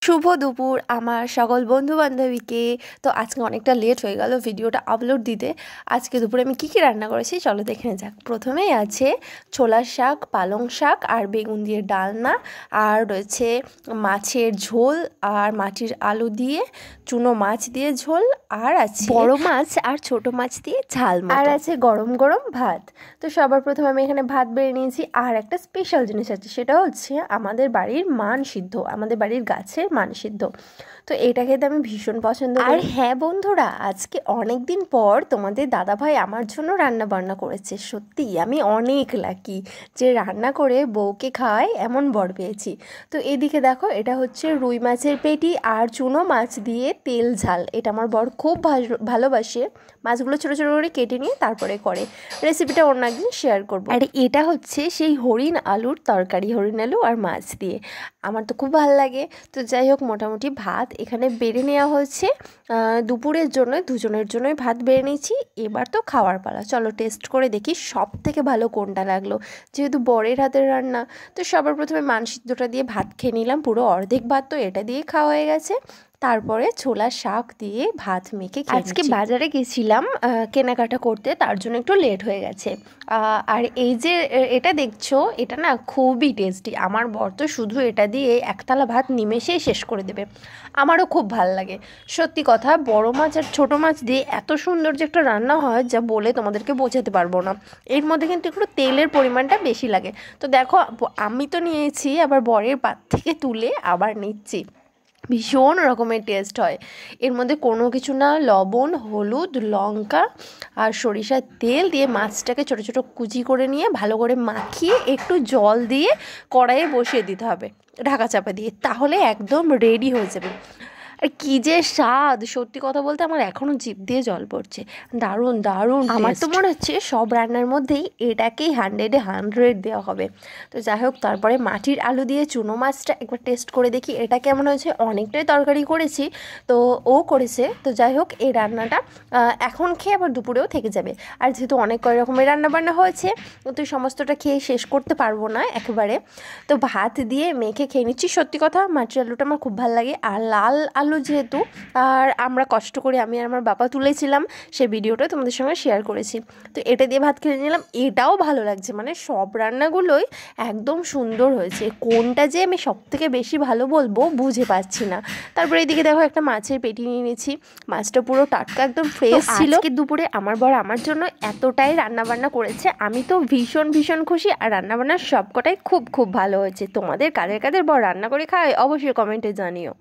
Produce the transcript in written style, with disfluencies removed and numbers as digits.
শুভ দুপুর আমার সকল বন্ধু বান্ধবীকে। তো আজকে অনেকটা লেট হয়ে গেল ভিডিওটা আপলোড দিতে। আজকে দুপুরে আমি কী কী রান্না করেছি চলো দেখে যাক। প্রথমেই আছে ছোলার শাক, পালং শাক আর বেগুন দিয়ে ডালনা, আর রয়েছে মাছের ঝোল আর মাটির আলু দিয়ে চুনো মাছ দিয়ে ঝোল, আর আছে বড় মাছ আর ছোট মাছ দিয়ে ঝাল, আর আছে গরম গরম ভাত। তো সবার প্রথমে আমি এখানে ভাত বেড়ে নিয়েছি। আর একটা স্পেশাল জিনিস আছে, সেটা হচ্ছে আমাদের বাড়ির মান সিদ্ধ, আমাদের বাড়ির গাছের মান সিদ্ধ। তো এটা খেতে আমি ভীষণ পছন্দ করি। আর হ্যাঁ বন্ধুরা, আজকে অনেক দিন পর তোমাদের দাদাভাই আমার জন্য রান্না বান্না করেছে। সত্যি আমি অনেক লাকি যে রান্না করে বউকে খাওয়াই এমন বর পেয়েছি। তো এদিকে দেখো, এটা হচ্ছে রুই মাছের পেটি আর চুনো মাছ দিয়ে তেল ঝাল। এটা আমার বর খুব ভালোবাসে। মাছগুলো ছোটো ছোটো করে কেটে নিয়ে তারপরে করে। রেসিপিটা অন্য একদিন শেয়ার করবো। আর এটা হচ্ছে সেই হরিণ আলুর তরকারি, হরিণ আলু আর মাছ দিয়ে। আমার তো খুব ভালো লাগে। তো যাই হোক, মোটামুটি ভাত এখানে বেড়ে নেওয়া হয়েছে। দুপুরের জন্য দুজনের জন্যই ভাত বেড়ে নিয়েছি। এবার তো খাওয়ার পালা, চলো টেস্ট করে দেখি সব থেকে ভালো কোনটা লাগলো। যেহেতু বরের হাতের রান্না, তো সবার প্রথমে মান সিদ্ধটা দিয়ে ভাত খেয়ে নিলাম। পুরো অর্ধেক ভাত তো এটা দিয়ে খাওয়া হয়ে গেছে। তারপরে ছোলার শাক দিয়ে ভাত মেখে আজকে বাজারে গেছিলাম কেনাকাটা করতে, তার জন্য একটু লেট হয়ে গেছে। আর এই যে এটা দেখছো, এটা না খুবই টেস্টি। আমার বর তো শুধু এটা দিয়ে একতলা ভাত নিমেষেই শেষ করে দেবে। আমারও খুব ভাল লাগে। সত্যি কথা, বড় মাছ আর ছোটো মাছ দিয়ে এত সুন্দর যে একটা রান্না হয়, যা বলে তোমাদেরকে বোঝাতে পারবো না। এর মধ্যে কিন্তু একটু তেলের পরিমাণটা বেশি লাগে। তো দেখো, আমি তো নিয়েছি, আবার বরের পাত থেকে তুলে আবার নিচ্ছি। ভীষণ রকমের টেস্ট হয়। এর মধ্যে কোনো কিছু না, লবণ, হলুদ, লঙ্কা আর সরিষার তেল দিয়ে মাছটাকে ছোটো ছোটো কুচি করে নিয়ে ভালো করে মাখিয়ে একটু জল দিয়ে কড়াইয়ে বসিয়ে দিতে হবে ঢাকা চাপা দিয়ে, তাহলে একদম রেডি হয়ে যাবে। আর কী যে স্বাদ, সত্যি কথা বলতে আমার এখনও জিভ দিয়ে জল পড়ছে। দারুণ দারুণ। আমার তো মনে হচ্ছে সব রান্নার মধ্যেই এটাকেই 100-এ 100 দেওয়া হবে। তো যাই হোক, তারপরে মাটির আলু দিয়ে চুনো মাছটা একবার টেস্ট করে দেখি এটা কেমন হয়েছে। অনেকটাই তরকারি করেছি, তো ও করেছে। তো যাই হোক, এই রান্নাটা এখন খেয়ে আবার দুপুরেও থেকে যাবে। আর যেহেতু অনেক কয় রকমের রান্নাবান্না হয়েছে, তো সমস্তটা খেয়ে শেষ করতে পারবো না একেবারে। তো ভাত দিয়ে মেখে খেয়ে নিচ্ছি। সত্যি কথা, মাটির আলুটা আমার খুব ভালো লাগে। আর লাল আলু যেহেতু, আর আমরা কষ্ট করে আমি আর আমার বাবা তুলেছিলাম, সে ভিডিওটা তোমাদের সঙ্গে শেয়ার করেছি। তো এটা দিয়ে ভাত খেয়ে নিলাম। এটাও ভালো লাগছে, মানে সব রান্নাগুলোই একদম সুন্দর হয়েছে। কোনটা যে আমি সব থেকে বেশি ভালো বলবো বুঝে পাচ্ছি না। তারপরে এইদিকে দেখো, একটা মাছের পেটি নিয়ে নিয়েছি। মাছটা পুরো টাটকা, একদম ফ্রেশ ছিল। আজকে দুপুরে আমার বর আমার জন্য এতটাই রান্নাবান্না করেছে, আমি তো ভীষণ ভীষণ খুশি। আর রান্নাবান্না সবকটাই খুব খুব ভালো হয়েছে। তোমাদের কাদের কাদের বর রান্না করে খায় অবশ্যই কমেন্টে জানিও।